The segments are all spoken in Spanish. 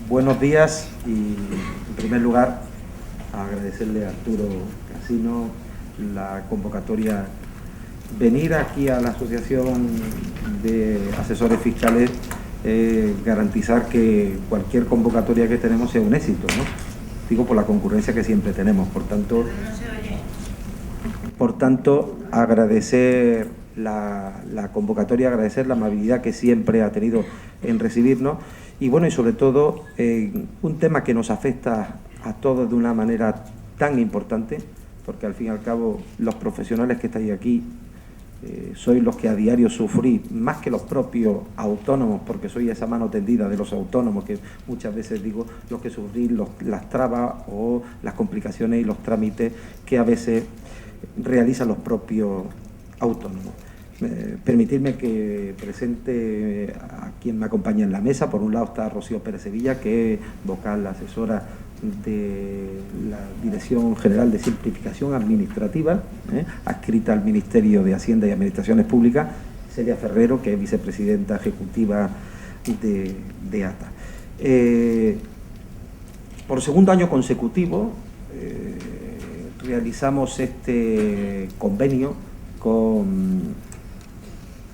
Buenos días y, en primer lugar, agradecerle a Arturo Casino la convocatoria. Venir aquí a la Asociación de Asesores Fiscales, garantizar que cualquier convocatoria que tenemos sea un éxito, ¿no? Digo, por la concurrencia que siempre tenemos. Por tanto, agradecer la convocatoria, agradecer la amabilidad que siempre ha tenido en recibirnos y, bueno, y sobre todo un tema que nos afecta a todos de una manera tan importante, porque al fin y al cabo los profesionales que estáis aquí sois los que a diario sufrís, más que los propios autónomos, porque sois esa mano tendida de los autónomos, que muchas veces digo, los que sufrís las trabas o las complicaciones y los trámites que a veces realizan los propios autónomos. Permitidme que presente a quien me acompaña en la mesa. Por un lado está Rocío Pérez Sevilla, que es vocal asesora de la Dirección General de Simplificación Administrativa, adscrita al Ministerio de Hacienda y Administraciones Públicas. Celia Ferrero, que es vicepresidenta ejecutiva de ATA. Por segundo año consecutivo realizamos este convenio con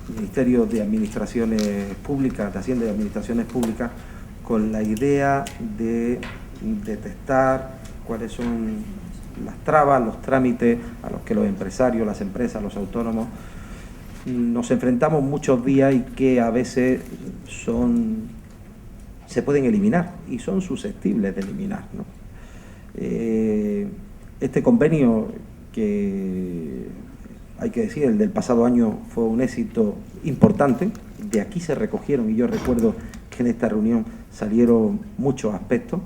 el Ministerio de Administraciones Públicas, de Hacienda y Administraciones Públicas, con la idea de detectar cuáles son las trabas, los trámites a los que los empresarios, las empresas, los autónomos nos enfrentamos muchos días y que a veces se pueden eliminar y son susceptibles de eliminar, ¿no? Este convenio, que hay que decir, el del pasado año fue un éxito importante. De aquí se recogieron, y yo recuerdo que en esta reunión salieron muchos aspectos.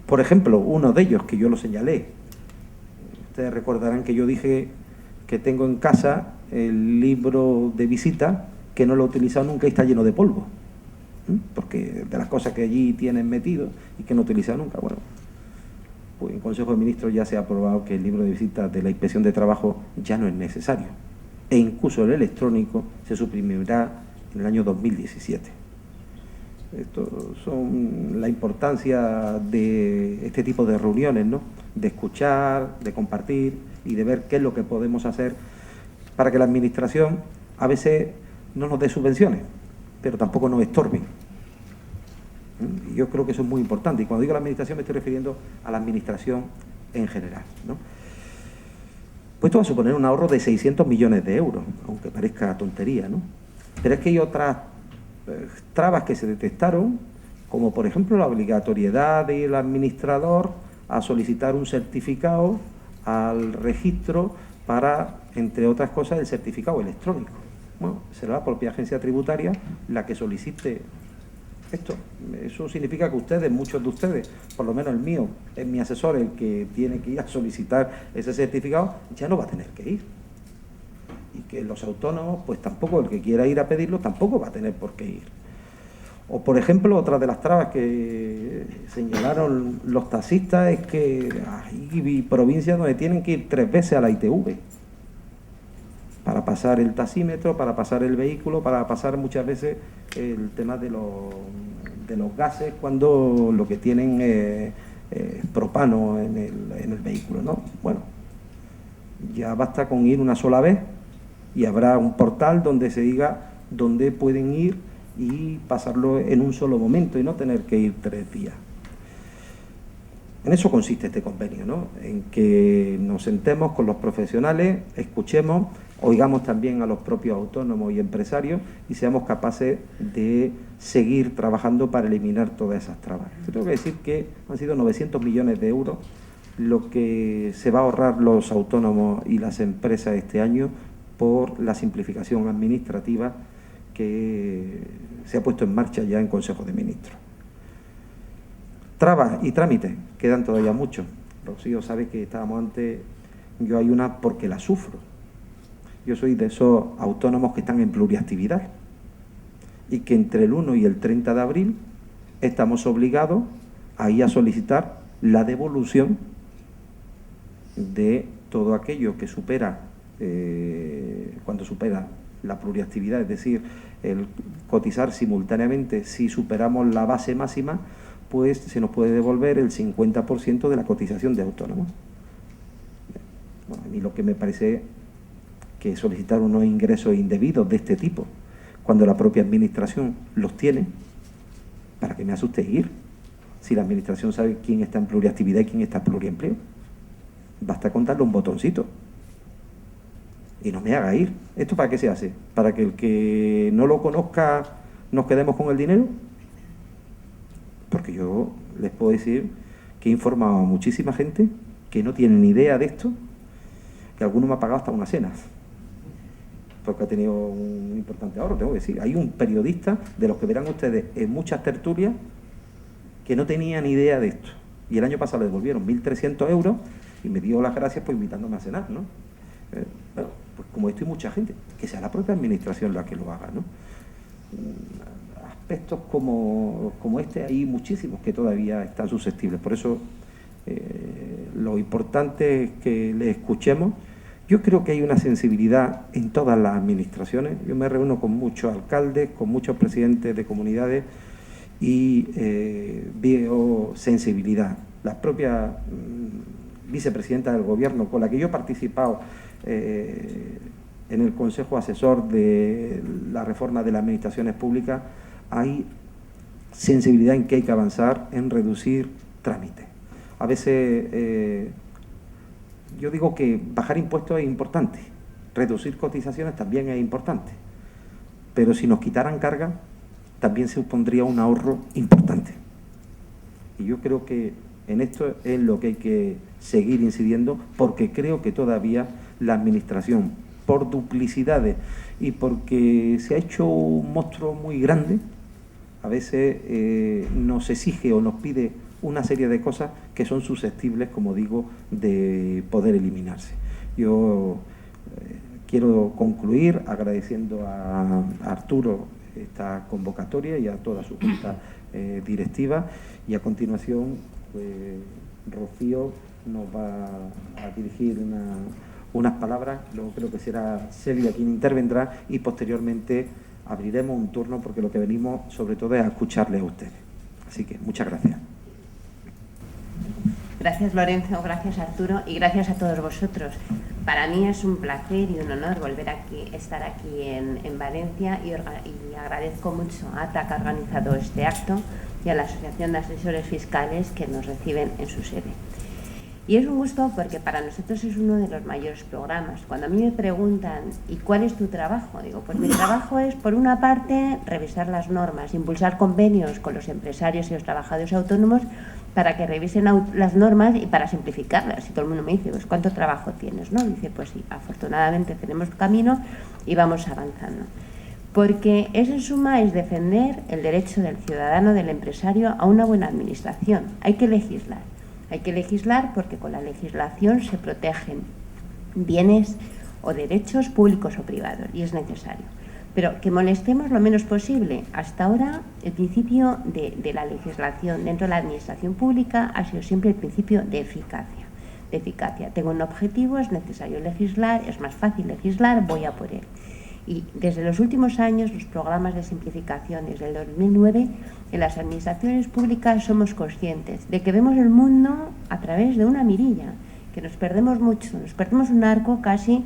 Por ejemplo, uno de ellos, que yo lo señalé, ustedes recordarán que yo dije que tengo en casa el libro de visita, que no lo he utilizado nunca y está lleno de polvo, porque de las cosas que allí tienen metido y que no he utilizado nunca. Bueno, pues en Consejo de Ministros ya se ha aprobado que el libro de visita de la Inspección de Trabajo ya no es necesario, e incluso el electrónico se suprimirá en el año 2017. Esto son la importancia de este tipo de reuniones, ¿no? De escuchar, de compartir y de ver qué es lo que podemos hacer para que la Administración a veces no nos dé subvenciones, pero tampoco nos estorbe. Y yo creo que eso es muy importante. Y cuando digo la Administración me estoy refiriendo a la Administración en general, ¿no? Pues esto va a suponer un ahorro de 600 millones de euros, aunque parezca tontería, ¿no? Pero es que hay otras trabas que se detectaron, como por ejemplo la obligatoriedad del administrador a solicitar un certificado al registro para, entre otras cosas, el certificado electrónico. Bueno, será la propia agencia tributaria la que solicite esto. Eso significa que ustedes, muchos de ustedes, por lo menos el mío, es mi asesor el que tiene que ir a solicitar ese certificado, ya no va a tener que ir. Y que los autónomos, pues tampoco, el que quiera ir a pedirlo, tampoco va a tener por qué ir. O, por ejemplo, otra de las trabas que señalaron los taxistas es que hay provincias donde tienen que ir 3 veces a la ITV para pasar el taxímetro, para pasar el vehículo, para pasar muchas veces el tema de los gases, cuando lo que tienen es propano en el vehículo, ¿no? Bueno, ya basta con ir una sola vez y habrá un portal donde se diga dónde pueden ir y pasarlo en un solo momento y no tener que ir 3 días. En eso consiste este convenio, ¿no? En que nos sentemos con los profesionales, escuchemos, oigamos también a los propios autónomos y empresarios y seamos capaces de seguir trabajando para eliminar todas esas trabas. Yo tengo que decir que han sido 900 millones de euros lo que se va a ahorrar los autónomos y las empresas este año por la simplificación administrativa que se ha puesto en marcha ya en Consejo de Ministros. Trabas y trámites, quedan todavía muchos. Rocío sabe que estábamos antes, yo hay una porque la sufro. Yo soy de esos autónomos que están en pluriactividad y que entre el 1 y el 30 de abril estamos obligados a ir a solicitar la devolución de todo aquello que supera, cuando supera la pluriactividad, es decir, el cotizar simultáneamente. Si superamos la base máxima, pues se nos puede devolver el 50% de la cotización de autónomos. Bueno, a mí lo que me parece que solicitar unos ingresos indebidos de este tipo, cuando la propia administración los tiene, ¿para qué me asuste ir? Si la administración sabe quién está en pluriactividad y quién está en pluriempleo. Basta contarle un botoncito. Y no me haga ir. ¿Esto para qué se hace? ¿Para que el que no lo conozca nos quedemos con el dinero? Porque yo les puedo decir que he informado a muchísima gente que no tiene ni idea de esto, que alguno me ha pagado hasta una cena, porque ha tenido un importante ahorro, tengo que decir. Hay un periodista, de los que verán ustedes en muchas tertulias, que no tenía ni idea de esto. Y el año pasado le devolvieron 1.300 euros y me dio las gracias por invitándome a cenar, ¿no? Bueno, pues como esto hay mucha gente, que sea la propia administración la que lo haga, ¿no? Aspectos como este hay muchísimos que todavía están susceptibles. Por eso lo importante es que le escuchemos. Yo creo que hay una sensibilidad en todas las administraciones. Yo me reúno con muchos alcaldes, con muchos presidentes de comunidades y veo sensibilidad. La propia vicepresidenta del Gobierno, con la que yo he participado en el Consejo Asesor de la reforma de las administraciones públicas, hay sensibilidad en que hay que avanzar en reducir trámites. A veces yo digo que bajar impuestos es importante, reducir cotizaciones también es importante, pero si nos quitaran carga también se supondría un ahorro importante. Y yo creo que en esto es lo que hay que seguir incidiendo, porque creo que todavía la administración, por duplicidades y porque se ha hecho un monstruo muy grande, a veces nos exige o nos pide una serie de cosas que son susceptibles, como digo, de poder eliminarse. Yo quiero concluir agradeciendo a Arturo esta convocatoria y a toda su junta directiva, y a continuación pues, Rocío nos va a dirigir unas palabras, luego creo que será Celia quien intervendrá y posteriormente abriremos un turno, porque lo que venimos sobre todo es a escucharles a ustedes. Así que muchas gracias. Gracias, Lorenzo, gracias, Arturo, y gracias a todos vosotros. Para mí es un placer y un honor volver estar aquí en Valencia, y agradezco mucho a ATA, que ha organizado este acto, y a la Asociación de Asesores Fiscales que nos reciben en su sede. Y es un gusto porque para nosotros es uno de los mayores programas. Cuando a mí me preguntan, ¿y cuál es tu trabajo? Digo, pues mi trabajo es, por una parte, revisar las normas, impulsar convenios con los empresarios y los trabajadores autónomos para que revisen las normas y para simplificarlas. Y todo el mundo me dice, pues ¿cuánto trabajo tienes? ¿No? Dice, pues sí, afortunadamente tenemos camino y vamos avanzando. Porque eso en suma es defender el derecho del ciudadano, del empresario, a una buena administración. Hay que legislar. Hay que legislar porque con la legislación se protegen bienes o derechos públicos o privados, y es necesario. Pero que molestemos lo menos posible. Hasta ahora, el principio de la legislación dentro de la administración pública ha sido siempre el principio de eficacia. Tengo un objetivo, es necesario legislar, es más fácil legislar, voy a por él. Y desde los últimos años, los programas de simplificación, desde el 2009, en las administraciones públicas somos conscientes de que vemos el mundo a través de una mirilla, que nos perdemos mucho, nos perdemos un arco casi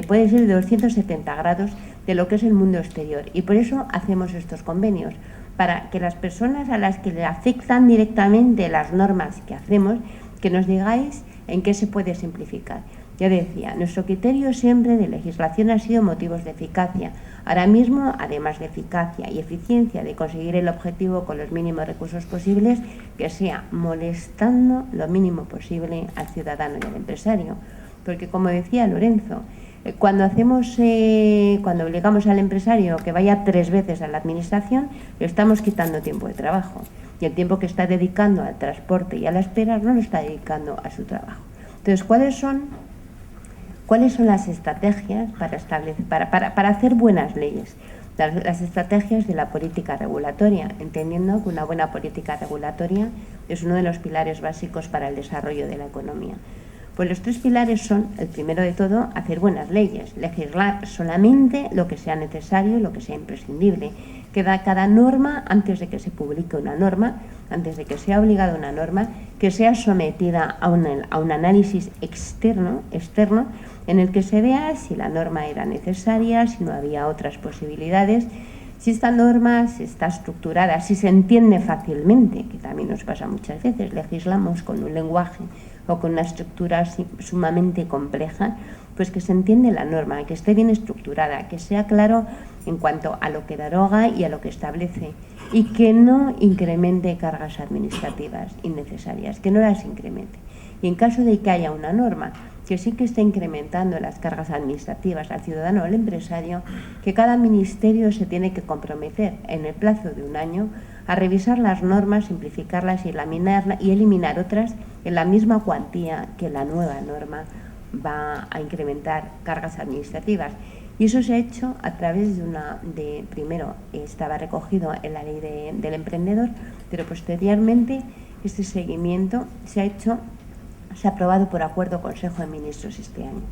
puede ser de 270 grados de lo que es el mundo exterior. Y por eso hacemos estos convenios, para que las personas a las que le afectan directamente las normas que hacemos, que nos digáis en qué se puede simplificar. Ya decía, nuestro criterio siempre de legislación ha sido motivos de eficacia. Ahora mismo, además de eficacia y eficiencia de conseguir el objetivo con los mínimos recursos posibles, que sea molestando lo mínimo posible al ciudadano y al empresario. Porque, como decía Lorenzo, cuando obligamos al empresario que vaya 3 veces a la administración, le estamos quitando tiempo de trabajo. Y el tiempo que está dedicando al transporte y a la espera no lo está dedicando a su trabajo. Entonces, ¿cuáles son las estrategias para hacer buenas leyes? Las estrategias de la política regulatoria, entendiendo que una buena política regulatoria es uno de los pilares básicos para el desarrollo de la economía. Pues los 3 pilares son, el primero de todo, hacer buenas leyes, legislar solamente lo que sea necesario y lo que sea imprescindible. Cada norma, antes de que se publique una norma, antes de que sea obligada una norma, que sea sometida a un análisis externo en el que se vea si la norma era necesaria, si no había otras posibilidades, si esta norma está estructurada, si se entiende fácilmente, que también nos pasa muchas veces, legislamos con un lenguaje o con una estructura sumamente compleja, pues que se entiende la norma, que esté bien estructurada, que sea claro en cuanto a lo que deroga y a lo que establece, y que no incremente cargas administrativas innecesarias, que no las incremente. Y en caso de que haya una norma que sí que esté incrementando las cargas administrativas al ciudadano o al empresario, que cada ministerio se tiene que comprometer en el plazo de un año a revisar las normas, simplificarlas y eliminar otras en la misma cuantía que la nueva norma va a incrementar cargas administrativas. Y eso se ha hecho a través primero estaba recogido en la ley del emprendedor, pero posteriormente este seguimiento se ha aprobado por acuerdo Consejo de Ministros este año.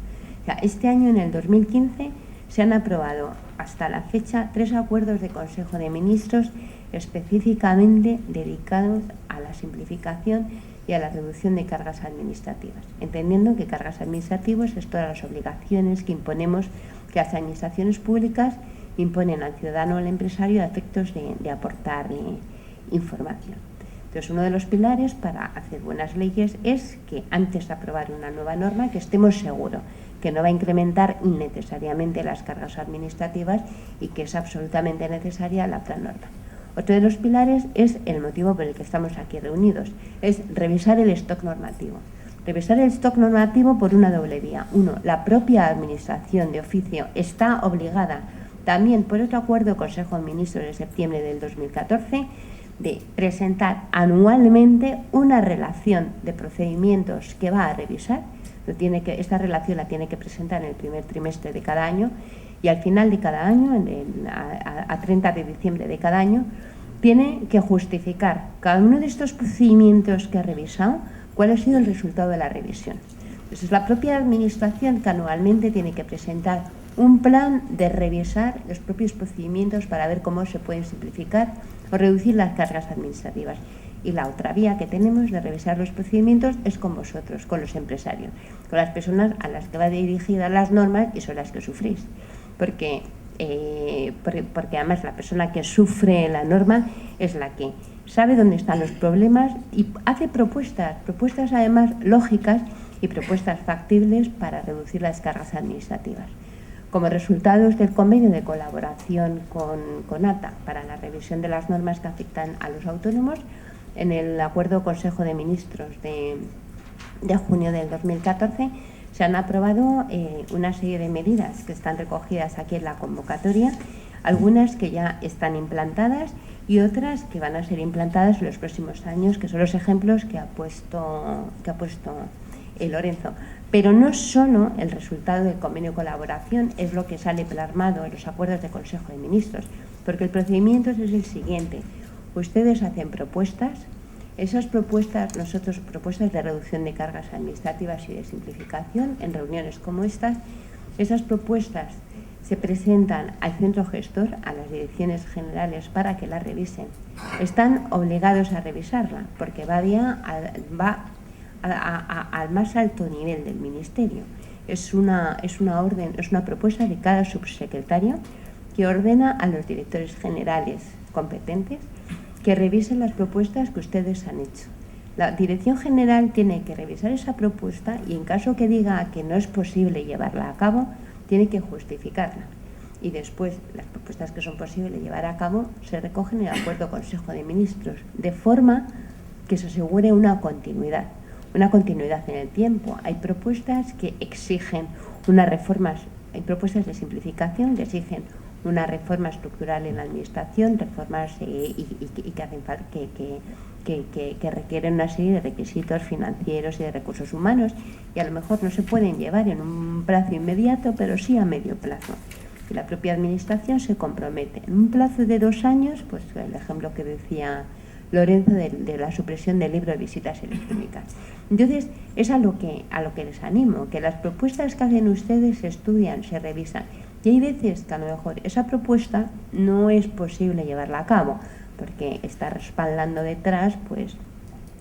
O sea, este año, en el 2015, se han aprobado hasta la fecha 3 acuerdos de Consejo de Ministros específicamente dedicados a la simplificación y a la reducción de cargas administrativas, entendiendo que cargas administrativas es todas las obligaciones que imponemos, que las administraciones públicas imponen al ciudadano o al empresario a efectos de aportar información. Entonces, uno de los pilares para hacer buenas leyes es que antes de aprobar una nueva norma, que estemos seguros que no va a incrementar innecesariamente las cargas administrativas y que es absolutamente necesaria la otra norma. Otro de los pilares es el motivo por el que estamos aquí reunidos, es revisar el stock normativo. Revisar el stock normativo por una doble vía. Uno, la propia Administración de oficio está obligada, también por otro acuerdo del Consejo de Ministros de septiembre del 2014, de presentar anualmente una relación de procedimientos que va a revisar. Esta relación la tiene que presentar en el primer trimestre de cada año, y al final de cada año, a 30 de diciembre de cada año, tiene que justificar cada uno de estos procedimientos que ha revisado, cuál ha sido el resultado de la revisión. Entonces, la propia Administración que anualmente tiene que presentar un plan de revisar los propios procedimientos para ver cómo se pueden simplificar o reducir las cargas administrativas. Y la otra vía que tenemos de revisar los procedimientos es con vosotros, con los empresarios, con las personas a las que va dirigida las normas y son las que sufrís. Porque además la persona que sufre la norma es la que sabe dónde están los problemas y hace propuestas además lógicas y propuestas factibles para reducir las cargas administrativas. Como resultados del convenio de colaboración con ATA para la revisión de las normas que afectan a los autónomos, en el acuerdo Consejo de Ministros de junio del 2014, se han aprobado una serie de medidas que están recogidas aquí en la convocatoria, algunas que ya están implantadas y otras que van a ser implantadas en los próximos años, que son los ejemplos que ha puesto Lorenzo. Pero no solo el resultado del convenio de colaboración es lo que sale plasmado en los acuerdos de Consejo de Ministros, porque el procedimiento es el siguiente. Ustedes hacen propuestas, esas propuestas, propuestas de reducción de cargas administrativas y de simplificación en reuniones como estas, esas propuestas se presentan al centro gestor, a las direcciones generales para que las revisen. Están obligados a revisarla porque va al más alto nivel del ministerio. Es una propuesta de cada subsecretario que ordena a los directores generales competentes que revisen las propuestas que ustedes han hecho. La Dirección General tiene que revisar esa propuesta y en caso que diga que no es posible llevarla a cabo, tiene que justificarla. Y después, las propuestas que son posibles llevar a cabo se recogen en el acuerdo Consejo de Ministros, de forma que se asegure una continuidad en el tiempo. Hay propuestas que exigen hay propuestas de simplificación que exigen una reforma estructural en la administración, reformas que requieren una serie de requisitos financieros y de recursos humanos, y a lo mejor no se pueden llevar en un plazo inmediato, pero sí a medio plazo. Y la propia administración se compromete en un plazo de 2 años, pues el ejemplo que decía Lorenzo de la supresión del libro de visitas electrónicas. Entonces, es a lo que les animo, que las propuestas que hacen ustedes se estudian, se revisan. Y hay veces que a lo mejor esa propuesta no es posible llevarla a cabo porque está respaldando detrás pues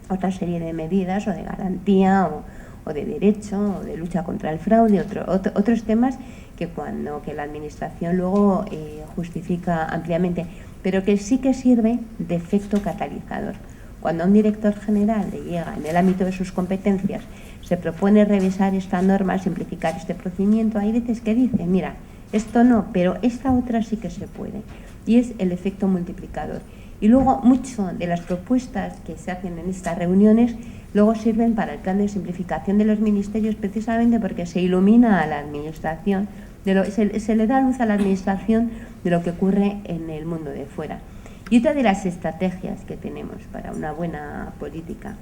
otra serie de medidas o de garantía o de derecho o de lucha contra el fraude, otros temas que la administración luego justifica ampliamente, pero que sí que sirve de efecto catalizador. Cuando a un director general le llega, en el ámbito de sus competencias, se propone revisar esta norma, simplificar este procedimiento, hay veces que dicen, mira, esto no, pero esta otra sí que se puede. Y es el efecto multiplicador. Y luego, mucho de las propuestas que se hacen en estas reuniones luego sirven para el plan de simplificación de los ministerios, precisamente porque se ilumina a la administración, se le da luz a la administración de lo que ocurre en el mundo de fuera. Y otra de las estrategias que tenemos para una buena política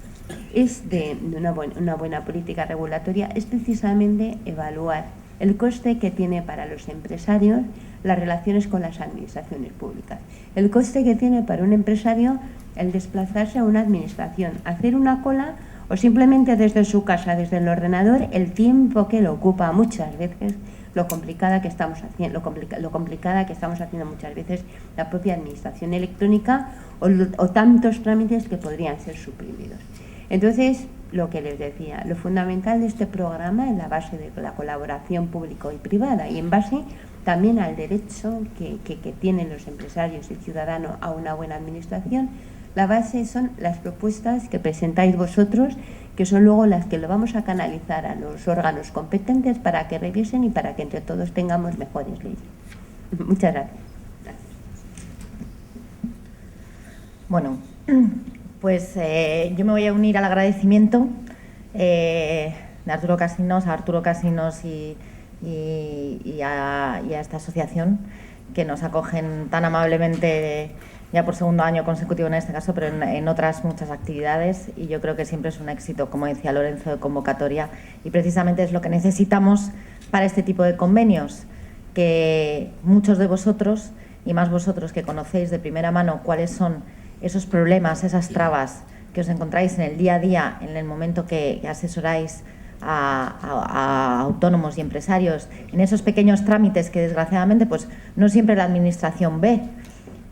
una buena política regulatoria es precisamente evaluar el coste que tiene para los empresarios las relaciones con las administraciones públicas, el coste que tiene para un empresario el desplazarse a una administración, hacer una cola o simplemente desde su casa, desde el ordenador, el tiempo que lo ocupa muchas veces, lo complicada que estamos haciendo muchas veces la propia administración electrónica o tantos trámites que podrían ser suprimidos. Entonces, lo que les decía, lo fundamental de este programa es la base de la colaboración público y privada y en base también al derecho que tienen los empresarios y ciudadanos a una buena administración. La base son las propuestas que presentáis vosotros, que son luego las que lo vamos a canalizar a los órganos competentes para que revisen y para que entre todos tengamos mejores leyes. Muchas gracias. Bueno, pues yo me voy a unir al agradecimiento de Arturo Casinos y a esta asociación que nos acogen tan amablemente ya por segundo año consecutivo en este caso, pero en otras muchas actividades, y yo creo que siempre es un éxito, como decía Lorenzo, de convocatoria, y precisamente es lo que necesitamos para este tipo de convenios, que muchos de vosotros, y más vosotros que conocéis de primera mano cuáles son esos problemas, esas trabas que os encontráis en el día a día, en el momento que asesoráis a autónomos y empresarios, en esos pequeños trámites que desgraciadamente pues no siempre la administración ve,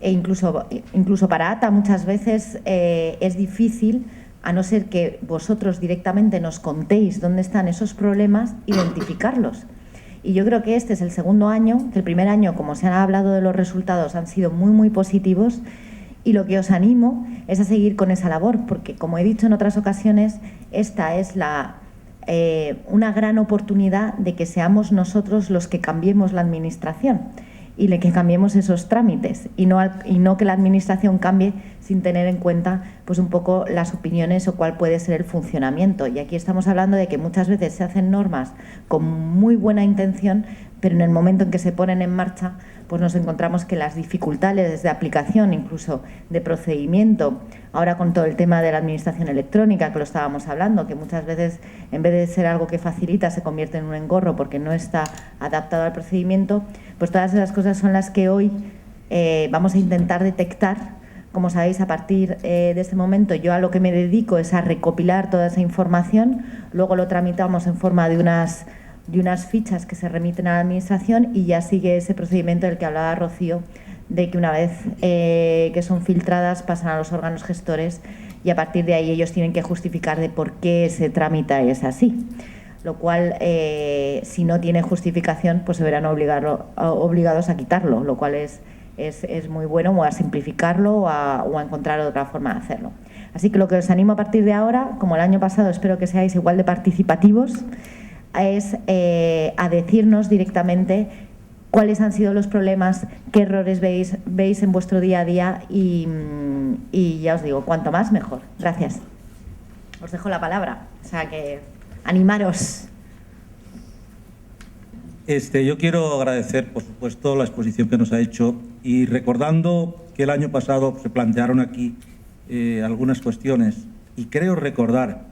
e incluso para ATA muchas veces es difícil, a no ser que vosotros directamente nos contéis dónde están esos problemas, identificarlos. Y yo creo que este es el segundo año, que el primer año, como se ha hablado de los resultados, han sido muy, muy positivos, y lo que os animo es a seguir con esa labor, porque, como he dicho en otras ocasiones, esta es una gran oportunidad de que seamos nosotros los que cambiemos la administración y de que cambiemos esos trámites y no que la administración cambie sin tener en cuenta pues un poco las opiniones o cuál puede ser el funcionamiento. Y aquí estamos hablando de que muchas veces se hacen normas con muy buena intención, pero en el momento en que se ponen en marcha pues nos encontramos que las dificultades de aplicación, incluso de procedimiento, ahora con todo el tema de la administración electrónica, que lo estábamos hablando, que muchas veces en vez de ser algo que facilita se convierte en un engorro porque no está adaptado al procedimiento, pues todas esas cosas son las que hoy vamos a intentar detectar. Como sabéis, a partir de este momento yo a lo que me dedico es a recopilar toda esa información, luego lo tramitamos en forma de unas fichas que se remiten a la administración y ya sigue ese procedimiento del que hablaba Rocío, de que una vez que son filtradas pasan a los órganos gestores y a partir de ahí ellos tienen que justificar de por qué ese trámite es así. Lo cual, si no tiene justificación, pues se verán obligados a quitarlo, lo cual es muy bueno, o a simplificarlo o a encontrar otra forma de hacerlo. Así que lo que os animo a partir de ahora, como el año pasado, espero que seáis igual de participativos, es a decirnos directamente cuáles han sido los problemas, qué errores veis en vuestro día a día y ya os digo, cuanto más mejor. Gracias. Os dejo la palabra, o sea que animaros. Yo quiero agradecer, por supuesto, la exposición que nos ha hecho y recordando que el año pasado se plantearon aquí algunas cuestiones y creo recordar,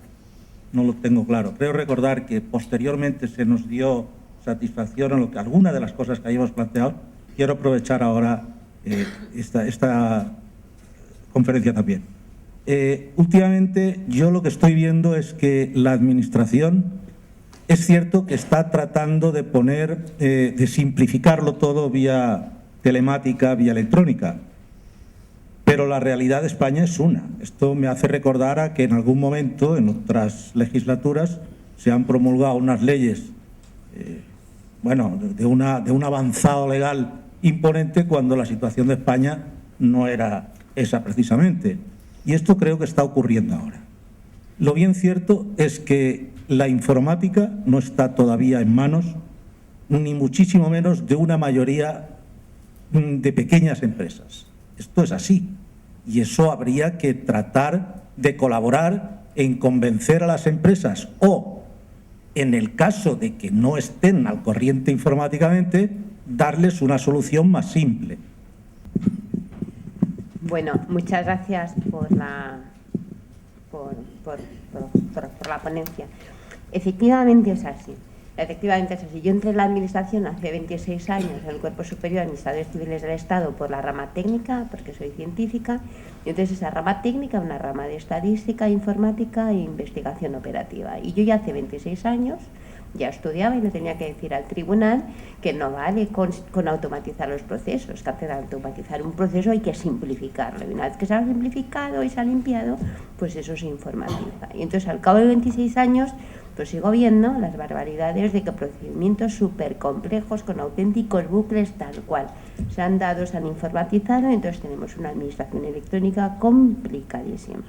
no lo tengo claro, creo recordar que posteriormente se nos dio satisfacción en alguna de las cosas que habíamos planteado. Quiero aprovechar ahora esta conferencia también. Últimamente yo lo que estoy viendo es que la Administración es cierto que está tratando de simplificarlo todo vía telemática, vía electrónica, pero pero la realidad de España es una. Esto me hace recordar a que en algún momento, en otras legislaturas, se han promulgado unas leyes, de un avanzado legal imponente cuando la situación de España no era esa precisamente. Y esto creo que está ocurriendo ahora. Lo bien cierto es que la informática no está todavía en manos, ni muchísimo menos de una mayoría de pequeñas empresas. Esto es así. Y eso habría que tratar de colaborar en convencer a las empresas o, en el caso de que no estén al corriente informáticamente, darles una solución más simple. Bueno, muchas gracias por la ponencia. Efectivamente es así. Yo entré en la Administración hace 26 años en el Cuerpo Superior de Administradores Civiles del Estado por la rama técnica, porque soy científica, y entonces esa rama técnica, una rama de estadística, informática e investigación operativa. Y yo ya hace 26 años ya estudiaba y le tenía que decir al tribunal que no vale con automatizar los procesos, que antes de automatizar un proceso hay que simplificarlo. Y una vez que se ha simplificado y se ha limpiado, pues eso se informatiza. Y entonces al cabo de 26 años pues sigo viendo las barbaridades de que procedimientos súper complejos con auténticos bucles tal cual se han dado, se han informatizado, y entonces tenemos una administración electrónica complicadísima.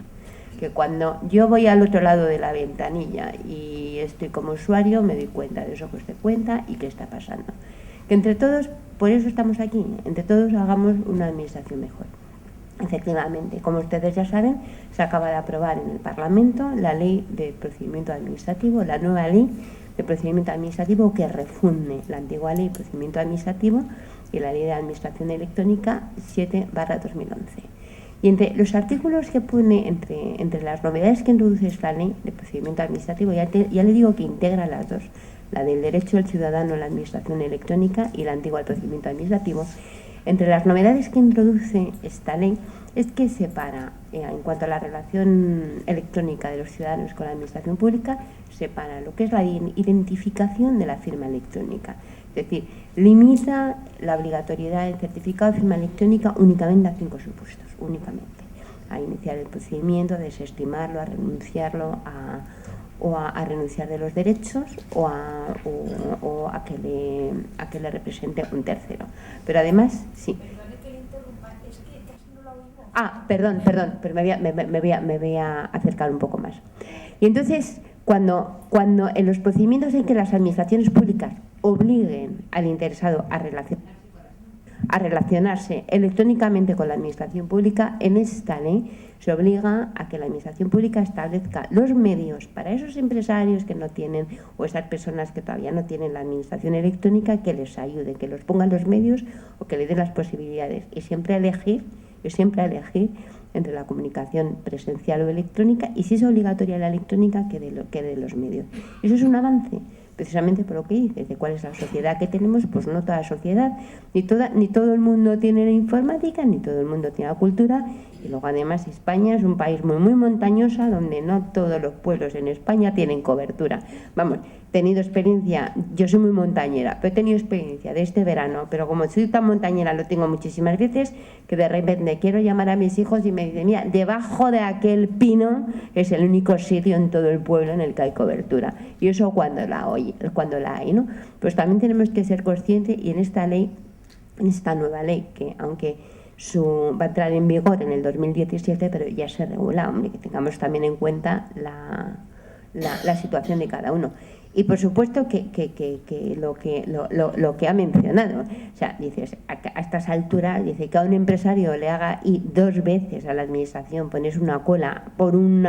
Que cuando yo voy al otro lado de la ventanilla y estoy como usuario, me doy cuenta de eso que usted cuenta y qué está pasando. Que entre todos, por eso estamos aquí, entre todos hagamos una administración mejor. Efectivamente, como ustedes ya saben, se acaba de aprobar en el Parlamento la Ley de Procedimiento Administrativo, la nueva Ley de Procedimiento Administrativo que refunde la antigua Ley de Procedimiento Administrativo y la Ley de Administración Electrónica 7/2011. Y entre los artículos que pone, entre las novedades que introduce esta Ley de Procedimiento Administrativo, ya le digo que integra las dos, la del derecho del ciudadano a la Administración Electrónica y la antigua del Procedimiento Administrativo. Entre las novedades que introduce esta ley es que separa, en cuanto a la relación electrónica de los ciudadanos con la administración pública, separa lo que es la identificación de la firma electrónica. Es decir, limita la obligatoriedad del certificado de firma electrónica únicamente a 5 supuestos, únicamente. A iniciar el procedimiento, a desestimarlo, a renunciarlo, a renunciar de los derechos o a que le represente un tercero. Pero además, sí. Perdone que le interrumpa, es que casi no lo oigo. Perdón, pero me voy a acercar un poco más. Y entonces, cuando en los procedimientos en que las administraciones públicas obliguen al interesado a relacionarse electrónicamente con la administración pública, en esta ley se obliga a que la administración pública establezca los medios para esos empresarios que no tienen, o esas personas que todavía no tienen la administración electrónica, que les ayude, que los pongan los medios o que le den las posibilidades. Y siempre elegir entre la comunicación presencial o electrónica, y si es obligatoria la electrónica, que de los medios. Eso es un avance, precisamente por lo que dice, de cuál es la sociedad que tenemos. Pues no toda sociedad, ni todo el mundo tiene la informática, ni todo el mundo tiene la cultura, y luego además España es un país muy montañoso, donde no todos los pueblos en España tienen cobertura. Vamos, he tenido experiencia, yo soy muy montañera, pero he tenido experiencia de este verano, pero como soy tan montañera lo tengo muchísimas veces, que de repente quiero llamar a mis hijos y me dicen, mira, debajo de aquel pino es el único sitio en todo el pueblo en el que hay cobertura. Y eso cuando la hay, ¿no? Pues también tenemos que ser conscientes, y en esta ley, en esta nueva ley, que aunque va a entrar en vigor en el 2017, pero ya se regula, hombre, que tengamos también en cuenta la situación de cada uno. Y por supuesto que lo que ha mencionado, o sea, dices, a estas alturas, dice que a un empresario le haga ir 2 veces a la administración, ponerse una cola por un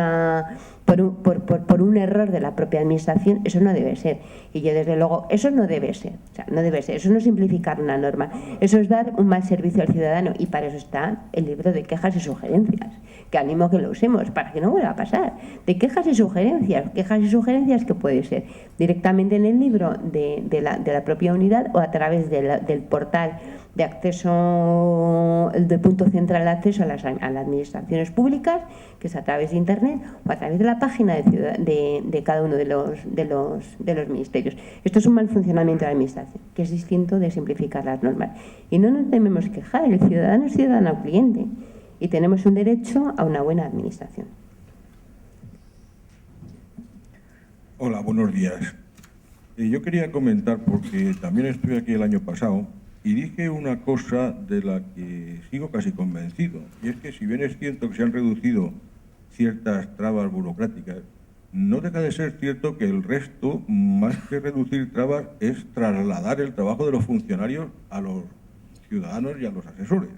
error de la propia administración, eso no debe ser. Y yo, desde luego, eso no debe ser. O sea, no debe ser. Eso no es simplificar una norma. Eso es dar un mal servicio al ciudadano. Y para eso está el libro de quejas y sugerencias, que animo a que lo usemos para que no vuelva a pasar. De quejas y sugerencias. Quejas y sugerencias que puede ser directamente en el libro de la propia unidad, o a través del portal de acceso, del punto central de acceso a las administraciones públicas, que es a través de Internet, o a través de la página de cada uno de los ministerios. Esto es un mal funcionamiento de la administración, que es distinto de simplificar las normas. Y no nos debemos quejar, el ciudadano es ciudadano cliente. y tenemos un derecho a una buena administración. Hola, buenos días. Yo quería comentar, porque también estuve aquí el año pasado, y dije una cosa de la que sigo casi convencido, y es que si bien es cierto que se han reducido ciertas trabas burocráticas, no deja de ser cierto que el resto, más que reducir trabas, es trasladar el trabajo de los funcionarios a los ciudadanos y a los asesores.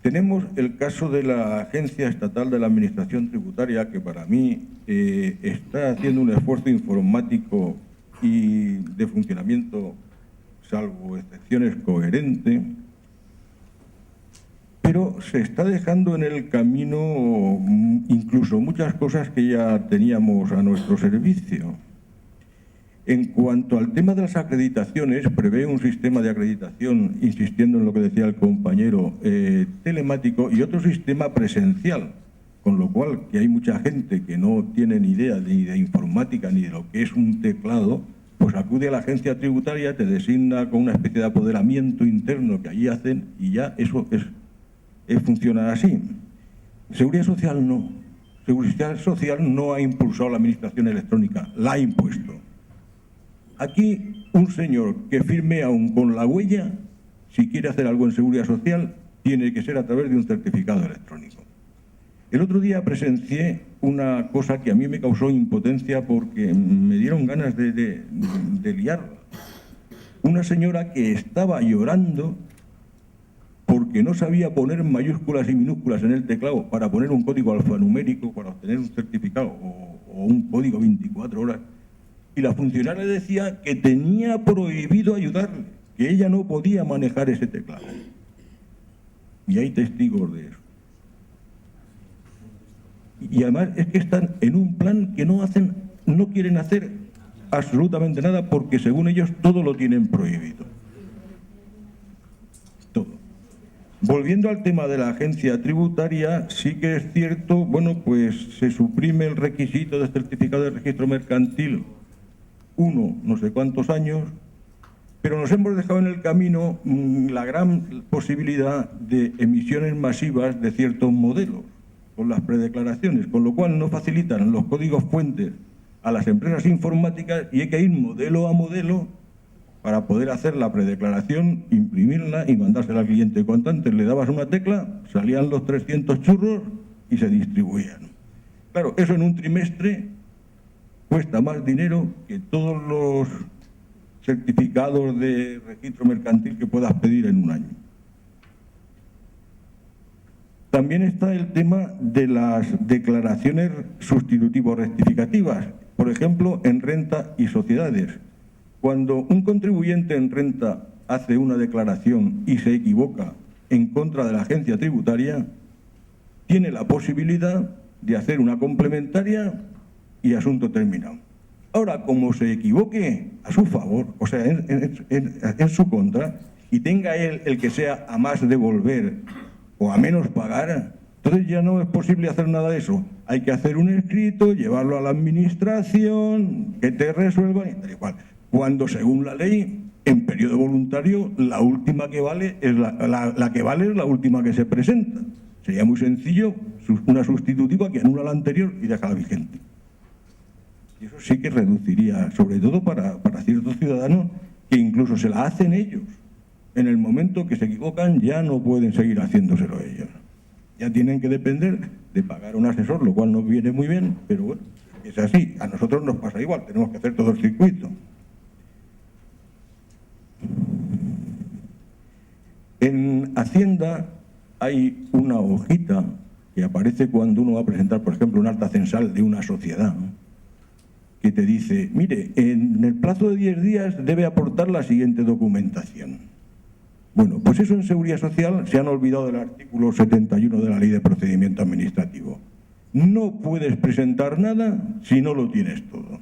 Tenemos el caso de la Agencia Estatal de la Administración Tributaria, que para mí está haciendo un esfuerzo informático y de funcionamiento, salvo excepciones, coherente, pero se está dejando en el camino incluso muchas cosas que ya teníamos a nuestro servicio. En cuanto al tema de las acreditaciones, prevé un sistema de acreditación, insistiendo en lo que decía el compañero, telemático, y otro sistema presencial, con lo cual que hay mucha gente que no tiene ni idea ni de informática ni de lo que es un teclado, pues acude a la agencia tributaria, te designa con una especie de apoderamiento interno que allí hacen y ya eso funciona así. Seguridad Social no. Seguridad Social no ha impulsado la administración electrónica, la ha impuesto. Aquí un señor que firme aún con la huella, si quiere hacer algo en Seguridad Social, tiene que ser a través de un certificado electrónico. El otro día presencié una cosa que a mí me causó impotencia porque me dieron ganas de liarla. Una señora que estaba llorando porque no sabía poner mayúsculas y minúsculas en el teclado para poner un código alfanumérico, para obtener un certificado o un código 24 horas. Y la funcionaria decía que tenía prohibido ayudarle, que ella no podía manejar ese teclado. Y hay testigos de eso. Y además es que están en un plan que no quieren hacer absolutamente nada porque según ellos todo lo tienen prohibido. Todo. Volviendo al tema de la agencia tributaria, sí que es cierto, bueno, pues se suprime el requisito de certificado de registro mercantil no sé cuántos años, pero nos hemos dejado en el camino la gran posibilidad de emisiones masivas de ciertos modelos con las predeclaraciones, con lo cual no facilitan los códigos fuentes a las empresas informáticas y hay que ir modelo a modelo para poder hacer la predeclaración, imprimirla y mandársela al cliente. Cuanto antes le dabas una tecla, salían los 300 churros y se distribuían. Claro, eso en un trimestre cuesta más dinero que todos los certificados de registro mercantil que puedas pedir en un año. También está el tema de las declaraciones sustitutivo-rectificativas, por ejemplo, en renta y sociedades. Cuando un contribuyente en renta hace una declaración y se equivoca en contra de la agencia tributaria, tiene la posibilidad de hacer una complementaria y asunto terminado. Ahora, como se equivoque a su favor, o sea, en su contra, y tenga él el que sea a más devolver o a menos pagar, entonces ya no es posible hacer nada de eso. Hay que hacer un escrito, llevarlo a la administración, que te resuelvan y tal y cual. Cuando, según la ley, en periodo voluntario, la última que vale es la que vale es la última que se presenta. Sería muy sencillo, una sustitutiva que anula la anterior y deja la vigente. Y eso sí que reduciría, sobre todo para ciertos ciudadanos que incluso se la hacen ellos. En el momento que se equivocan ya no pueden seguir haciéndoselo ellos. Ya tienen que depender de pagar un asesor, lo cual no viene muy bien, pero bueno, es así. A nosotros nos pasa igual, tenemos que hacer todo el circuito. En Hacienda hay una hojita que aparece cuando uno va a presentar, por ejemplo, un acta censal de una sociedad, que te dice, mire, en el plazo de 10 días debe aportar la siguiente documentación. Bueno, pues eso en Seguridad Social se han olvidado del artículo 71 de la Ley de Procedimiento Administrativo. No puedes presentar nada si no lo tienes todo.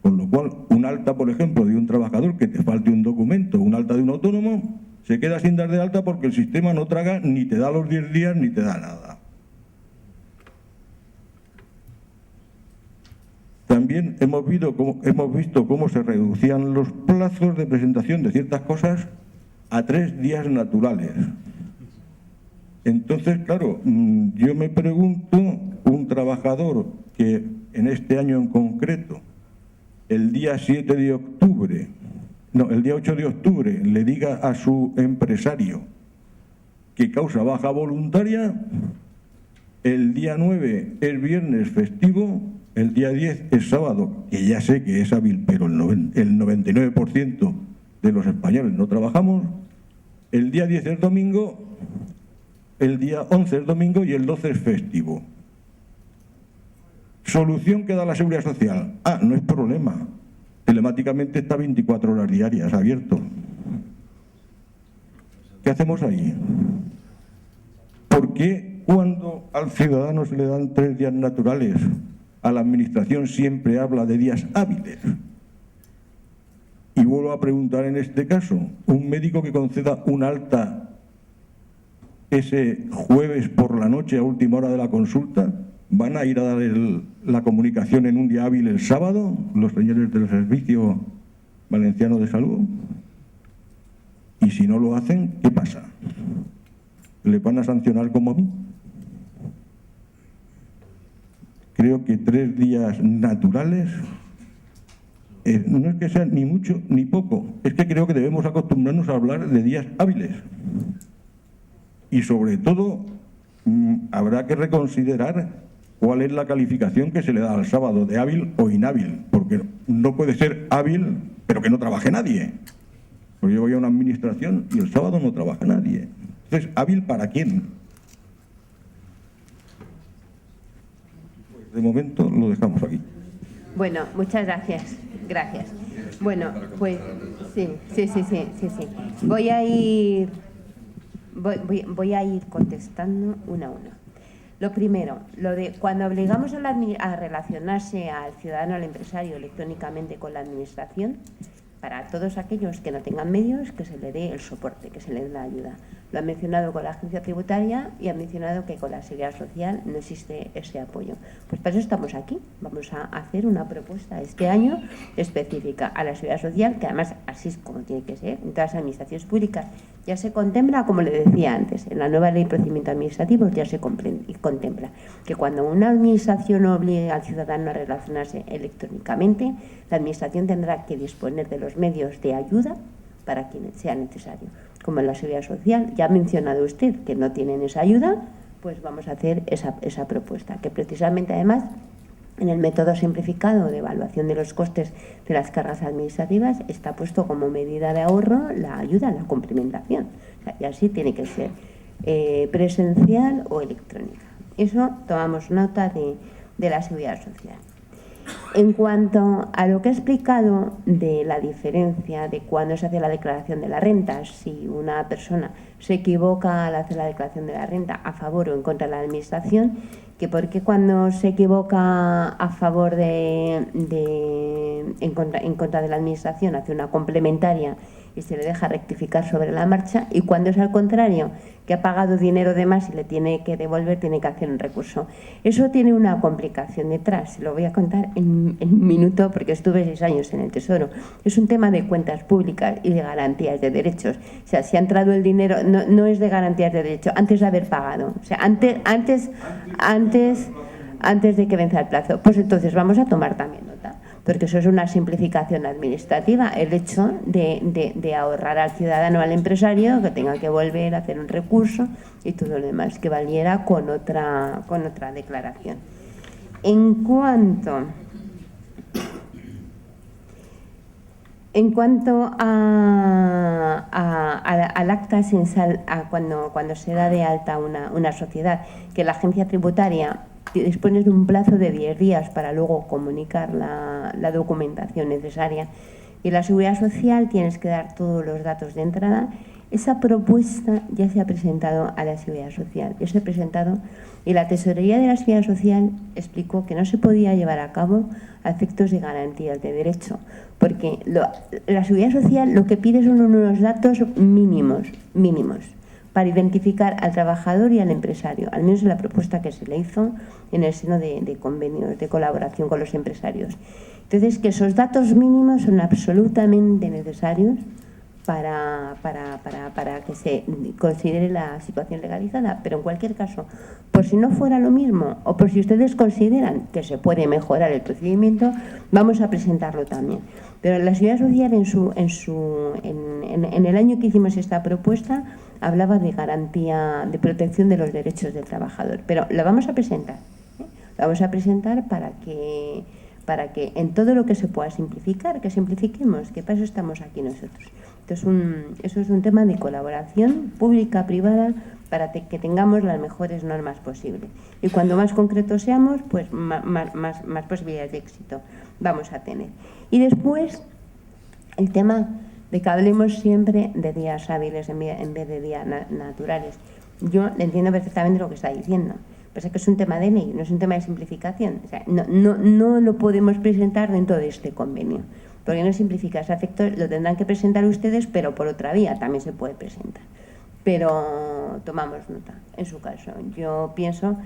Con lo cual, un alta, por ejemplo, de un trabajador que te falte un documento, un alta de un autónomo, se queda sin dar de alta porque el sistema no traga, ni te da los 10 días, ni te da nada. También hemos visto cómo se reducían los plazos de presentación de ciertas cosas a 3 días naturales. Entonces, claro, yo me pregunto, un trabajador que en este año en concreto, el día 8 de octubre, le diga a su empresario que causa baja voluntaria, el día 9 es viernes festivo, el día 10 es sábado, que ya sé que es hábil, pero el 99% de los españoles no trabajamos, el día 10 es domingo, el día 11 es domingo y el 12 es festivo. ¿Solución que da la Seguridad Social? No es problema. Telemáticamente está 24 horas diarias abierto. ¿Qué hacemos ahí? ¿Por qué cuando al ciudadano se le dan 3 días naturales, a la Administración siempre habla de días hábiles? Y vuelvo a preguntar en este caso, un médico que conceda un alta ese jueves por la noche a última hora de la consulta, ¿van a ir a dar la comunicación en un día hábil el sábado los señores del Servicio Valenciano de Salud? Y si no lo hacen, ¿qué pasa? ¿Le van a sancionar como a mí? Creo que 3 días naturales no es que sean ni mucho ni poco, es que creo que debemos acostumbrarnos a hablar de días hábiles. Y sobre todo, habrá que reconsiderar cuál es la calificación que se le da al sábado, de hábil o inhábil, porque no puede ser hábil, pero que no trabaje nadie. Porque yo voy a una administración y el sábado no trabaja nadie. Entonces, ¿hábil para quién? Pues de momento lo dejamos aquí. Bueno, muchas gracias. Gracias. Bueno, pues sí. Voy a ir contestando uno a uno. Lo primero, lo de cuando obligamos a relacionarse al ciudadano, al empresario electrónicamente con la administración, para todos aquellos que no tengan medios, que se le dé el soporte, que se le dé la ayuda. Lo han mencionado con la agencia tributaria y han mencionado que con la Seguridad Social no existe ese apoyo. Pues para eso estamos aquí. Vamos a hacer una propuesta este año específica a la Seguridad Social, que además así es como tiene que ser en todas las administraciones públicas. Ya se contempla, como le decía antes, en la nueva Ley de Procedimientos Administrativos ya se contempla que cuando una administración obligue al ciudadano a relacionarse electrónicamente, la administración tendrá que disponer de los medios de ayuda para quien sea necesario. Como en la Seguridad Social, ya ha mencionado usted que no tienen esa ayuda, pues vamos a hacer esa propuesta, que precisamente además en el método simplificado de evaluación de los costes de las cargas administrativas está puesto como medida de ahorro la ayuda, la complementación. O sea, y así tiene que ser presencial o electrónica. Eso tomamos nota de la Seguridad Social. En cuanto a lo que he explicado de la diferencia de cuando se hace la declaración de la renta, si una persona se equivoca al hacer la declaración de la renta a favor o en contra de la administración, que por qué cuando se equivoca a favor en contra de la administración hace una complementaria y se le deja rectificar sobre la marcha, y cuando es al contrario, que ha pagado dinero de más y le tiene que devolver, tiene que hacer un recurso. Eso tiene una complicación detrás, se lo voy a contar en un minuto porque estuve 6 años en el Tesoro. Es un tema de cuentas públicas y de garantías de derechos. O sea, si ha entrado el dinero, no es de garantías de derechos, antes de haber pagado. O sea, antes de que venza el plazo. Pues entonces vamos a tomar también nota, porque eso es una simplificación administrativa, el hecho de ahorrar al ciudadano, al empresario, que tenga que volver a hacer un recurso y todo lo demás, que valiera con otra declaración. En cuanto al acta censal, cuando se da de alta una sociedad, que la agencia tributaria dispone de un plazo de 10 días para luego comunicar la documentación necesaria, y la Seguridad Social tienes que dar todos los datos de entrada. Esa propuesta ya se ha presentado a la Seguridad Social, y la Tesorería de la Seguridad Social explicó que no se podía llevar a cabo a efectos de garantías de derecho, porque la Seguridad Social lo que pide son unos datos mínimos para identificar al trabajador y al empresario, al menos en la propuesta que se le hizo en el seno de convenios de colaboración con los empresarios. Entonces, que esos datos mínimos son absolutamente necesarios para que se considere la situación legalizada. Pero en cualquier caso, por si no fuera lo mismo o por si ustedes consideran que se puede mejorar el procedimiento, vamos a presentarlo también. Pero la Seguridad Social en el año que hicimos esta propuesta hablaba de garantía, de protección de los derechos del trabajador. Pero la vamos a presentar, ¿eh? La vamos a presentar para que en todo lo que se pueda simplificar, que simplifiquemos, que para eso estamos aquí nosotros. Eso es un tema de colaboración pública-privada para que tengamos las mejores normas posibles. Y cuando más concretos seamos, pues más posibilidades de éxito vamos a tener. Y después, el tema de que hablemos siempre de días hábiles en vez de días naturales. Yo entiendo perfectamente lo que está diciendo. Pues es que es un tema de ley, no es un tema de simplificación. O sea, no lo podemos presentar dentro de este convenio, porque no simplifica ese aspecto, lo tendrán que presentar ustedes, pero por otra vía también se puede presentar. Pero tomamos nota, en su caso. Yo pienso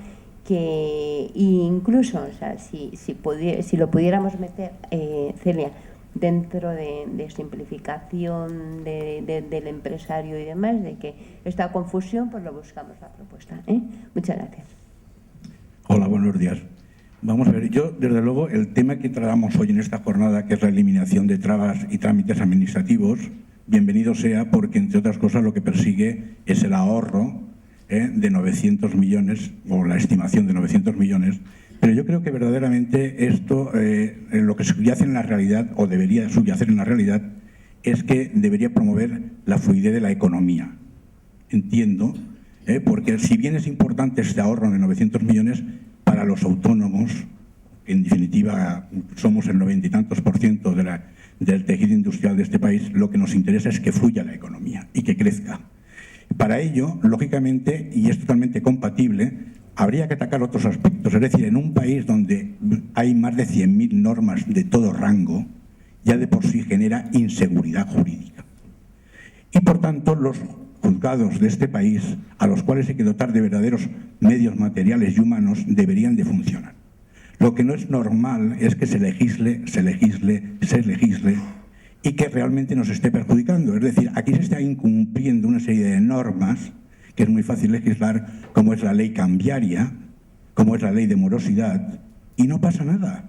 que incluso, o sea, si lo pudiéramos meter, Celia, dentro de simplificación del empresario y demás, de que esta confusión, pues lo buscamos la propuesta, ¿eh? Muchas gracias. Hola, buenos días. Vamos a ver, yo, desde luego, el tema que tratamos hoy en esta jornada, que es la eliminación de trabas y trámites administrativos, bienvenido sea, porque, entre otras cosas, lo que persigue es el ahorro de 900 millones, o la estimación de 900 millones, pero yo creo que verdaderamente esto, lo que subyace en la realidad, o debería subyacer en la realidad, es que debería promover la fluidez de la economía. Entiendo, porque si bien es importante este ahorro de 900 millones para los autónomos, que en definitiva somos el 90 y tantos % del tejido industrial de este país, lo que nos interesa es que fluya la economía y que crezca. Para ello, lógicamente, y es totalmente compatible, habría que atacar otros aspectos. Es decir, en un país donde hay más de 100.000 normas de todo rango, ya de por sí genera inseguridad jurídica. Y por tanto, los juzgados de este país, a los cuales hay que dotar de verdaderos medios materiales y humanos, deberían de funcionar. Lo que no es normal es que se legisle y que realmente nos esté perjudicando. Es decir, aquí se está incumpliendo una serie de normas que es muy fácil legislar, como es la ley cambiaria, como es la ley de morosidad, y no pasa nada.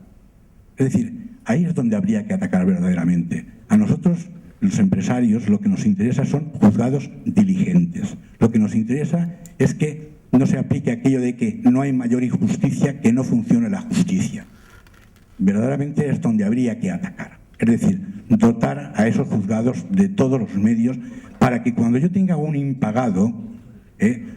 Es decir, ahí es donde habría que atacar verdaderamente. A nosotros, los empresarios, lo que nos interesa son juzgados diligentes. Lo que nos interesa es que no se aplique aquello de que no hay mayor injusticia que no funcione la justicia. Verdaderamente es donde habría que atacar. Es decir, dotar a esos juzgados de todos los medios para que cuando yo tenga un impagado, el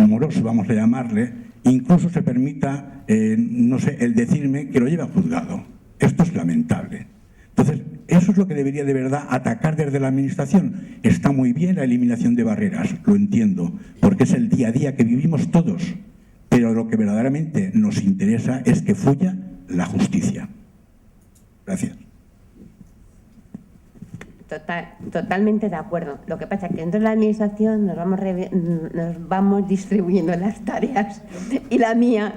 moroso, vamos a llamarle, incluso se permita, no sé, el decirme que lo lleve a juzgado. Esto es lamentable. Entonces, eso es lo que debería de verdad atacar desde la Administración. Está muy bien la eliminación de barreras, lo entiendo, porque es el día a día que vivimos todos, pero lo que verdaderamente nos interesa es que fluya la justicia. Gracias. Totalmente de acuerdo. Lo que pasa es que dentro de la Administración nos vamos distribuyendo las tareas y la mía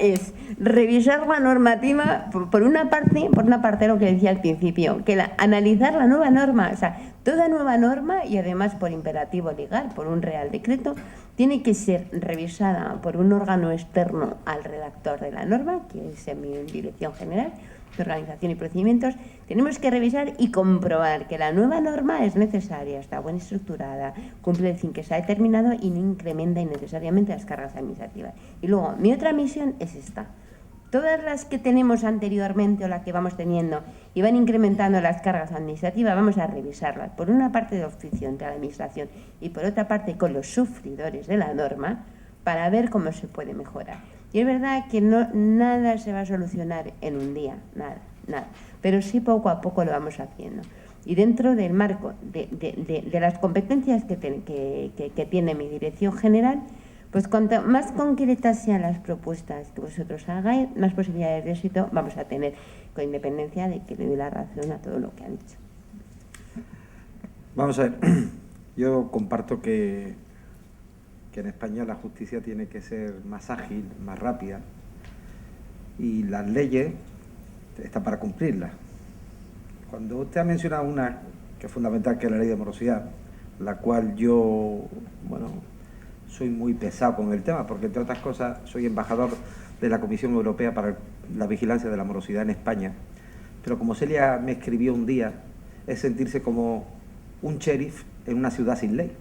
es revisar la normativa por una parte lo que decía al principio, que analizar la nueva norma, o sea, toda nueva norma, y además por imperativo legal, por un real decreto, tiene que ser revisada por un órgano externo al redactor de la norma, que es en mi Dirección General de Organización y Procedimientos. Tenemos que revisar y comprobar que la nueva norma es necesaria, está bien estructurada, cumple el fin que se ha determinado y no incrementa innecesariamente las cargas administrativas. Y luego, mi otra misión es esta. Todas las que tenemos anteriormente o las que vamos teniendo y van incrementando las cargas administrativas, vamos a revisarlas. Por una parte de oficio entre la Administración y por otra parte con los sufridores de la norma, para ver cómo se puede mejorar. Y es verdad que nada se va a solucionar en un día, nada. Pero sí poco a poco lo vamos haciendo. Y dentro del marco de las competencias que tiene mi Dirección General, pues cuanto más concretas sean las propuestas que vosotros hagáis, más posibilidades de éxito vamos a tener, con independencia de que le doy la razón a todo lo que han dicho. Vamos a ver, yo comparto que en España la justicia tiene que ser más ágil, más rápida, y las leyes están para cumplirlas. cuando usted ha mencionado una que es fundamental, que es la ley de morosidad, la cual yo, bueno, soy muy pesado con el tema, porque entre otras cosas soy embajador de la Comisión Europea para la vigilancia de la morosidad en España. Pero como Celia me escribió un día, es sentirse como un sheriff en una ciudad sin ley.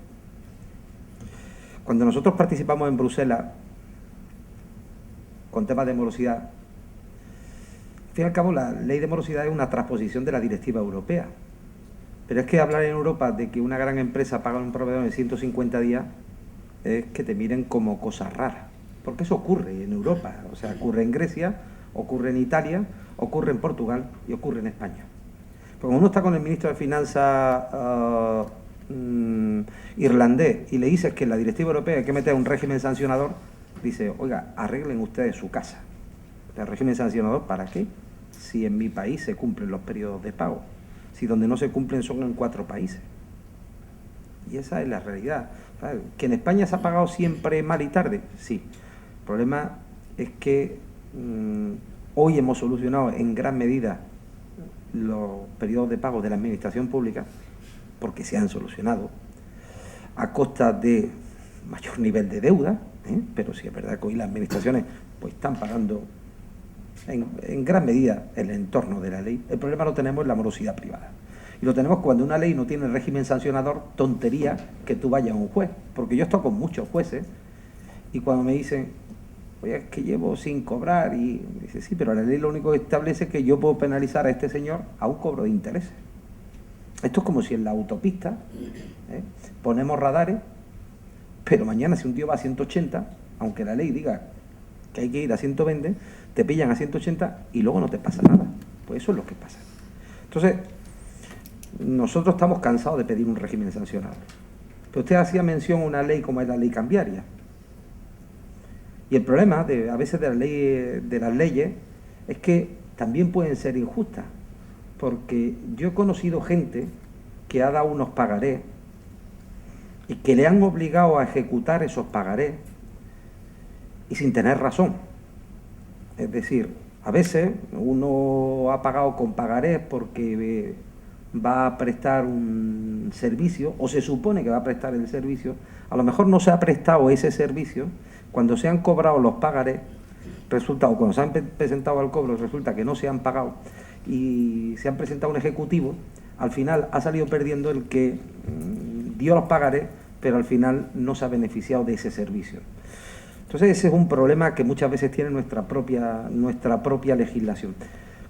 Cuando nosotros participamos en Bruselas con temas de morosidad, al fin y al cabo la ley de morosidad es una transposición de la directiva europea. Pero es que hablar en Europa de que una gran empresa paga a un proveedor en 150 días es que te miren como cosa rara. Porque eso ocurre en Europa. O sea, ocurre en Grecia, ocurre en Italia, ocurre en Portugal y ocurre en España. Porque cuando uno está con el ministro de Finanzas irlandés y le dices que en la directiva europea hay que meter un régimen sancionador, dice, oiga, arreglen ustedes su casa. ¿El régimen sancionador para qué? Si en mi país se cumplen los periodos de pago. Si donde no se cumplen son en 4 países. Y esa es la realidad. ¿Sabes? ¿Que en España se ha pagado siempre mal y tarde? Sí. El problema es que hoy hemos solucionado en gran medida los periodos de pago de la administración pública, porque se han solucionado, a costa de mayor nivel de deuda, pero sí es verdad que hoy las administraciones pues están pagando en gran medida el entorno de la ley. El problema lo tenemos en la morosidad privada. Y lo tenemos cuando una ley no tiene régimen sancionador, tontería que tú vayas a un juez. Porque yo he estado con muchos jueces y cuando me dicen, oye, es que llevo sin cobrar, y dice, sí, pero la ley lo único que establece es que yo puedo penalizar a este señor a un cobro de intereses. Esto es como si en la autopista ponemos radares, pero mañana si un tío va a 180, aunque la ley diga que hay que ir a 120, te pillan a 180 y luego no te pasa nada. Pues eso es lo que pasa. Entonces, nosotros estamos cansados de pedir un régimen sancionador. Pero usted hacía mención a una ley como es la ley cambiaria. Y el problema a veces de las leyes es que también pueden ser injustas. Porque yo he conocido gente que ha dado unos pagarés y que le han obligado a ejecutar esos pagarés y sin tener razón. Es decir, a veces uno ha pagado con pagarés porque va a prestar un servicio, o se supone que va a prestar el servicio, a lo mejor no se ha prestado ese servicio, cuando se han cobrado los pagarés, resulta, o cuando se han presentado al cobro, resulta que no se han pagado y se han presentado un ejecutivo, al final ha salido perdiendo el que dio los pagarés, pero al final no se ha beneficiado de ese servicio. Entonces ese es un problema que muchas veces tiene nuestra propia legislación.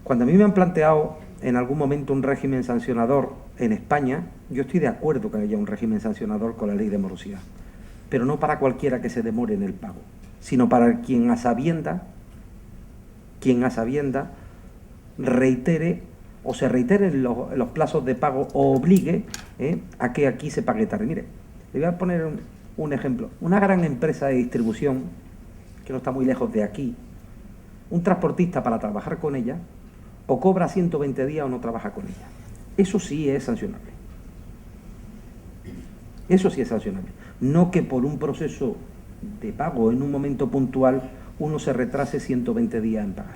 Cuando a mí me han planteado en algún momento un régimen sancionador en España, yo estoy de acuerdo que haya un régimen sancionador con la ley de morosidad, pero no para cualquiera que se demore en el pago, sino para quien a sabienda reitere o se reiteren los plazos de pago o obligue a que aquí se pague tarde. Mire, le voy a poner un ejemplo. Una gran empresa de distribución, que no está muy lejos de aquí, un transportista para trabajar con ella, o cobra 120 días o no trabaja con ella. Eso sí es sancionable. Eso sí es sancionable. No que por un proceso de pago en un momento puntual uno se retrase 120 días en pagar.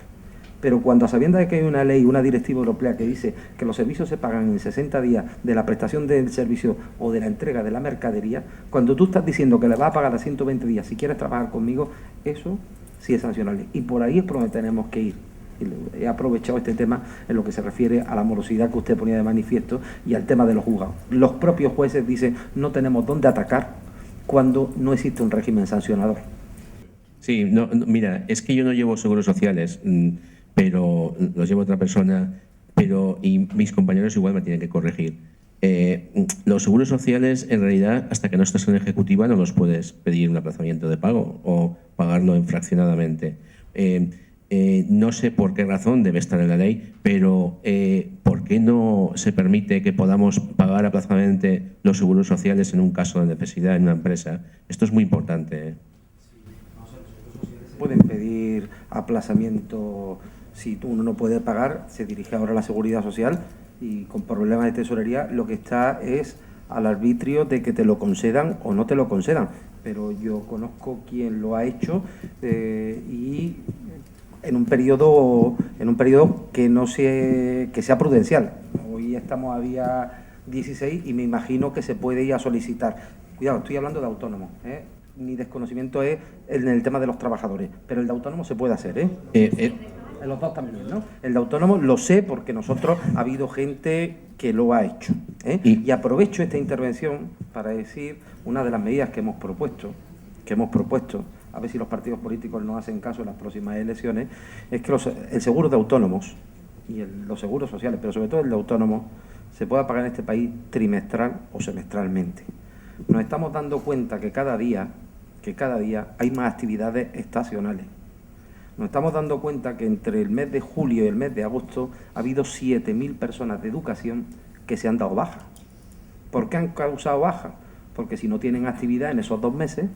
Pero cuando a sabiendas de que hay una ley, una directiva europea que dice que los servicios se pagan en 60 días de la prestación del servicio o de la entrega de la mercadería, cuando tú estás diciendo que le vas a pagar a 120 días si quieres trabajar conmigo, eso sí es sancionable. Y por ahí es por donde tenemos que ir. He aprovechado este tema en lo que se refiere a la morosidad que usted ponía de manifiesto y al tema de los juzgados. Los propios jueces dicen no tenemos dónde atacar cuando no existe un régimen sancionador. Sí, mira, es que yo no llevo seguros sociales, pero los lleva otra persona, y mis compañeros igual me tienen que corregir. Los seguros sociales, en realidad, hasta que no estás en ejecutiva no los puedes pedir un aplazamiento de pago o pagarlo infraccionadamente. No sé por qué razón debe estar en la ley, pero ¿por qué no se permite que podamos pagar aplazadamente los seguros sociales en un caso de necesidad en una empresa? Esto es muy importante. Pueden pedir aplazamiento. Si uno no puede pagar, se dirige ahora a la Seguridad Social y con problemas de tesorería lo que está es al arbitrio de que te lo concedan o no te lo concedan. Pero yo conozco quien lo ha hecho y en un periodo que sea prudencial. Hoy estamos a día 16 y me imagino que se puede ir a solicitar. Cuidado, estoy hablando de autónomos, ¿eh? Mi desconocimiento es en el tema de los trabajadores, pero el de autónomos se puede hacer, ¿eh? En los dos también, ¿no? El de autónomos lo sé porque nosotros ha habido gente que lo ha hecho, ¿eh? Y aprovecho esta intervención para decir una de las medidas que hemos propuesto, a ver si los partidos políticos no hacen caso en las próximas elecciones, es que el seguro de autónomos y los seguros sociales, pero sobre todo el de autónomos, se pueda pagar en este país trimestral o semestralmente. Nos estamos dando cuenta que cada día hay más actividades estacionales. Nos estamos dando cuenta que entre el mes de julio y el mes de agosto ha habido 7.000 personas de educación que se han dado baja. ¿Por qué han causado baja? Porque si no tienen actividad en esos 2 meses,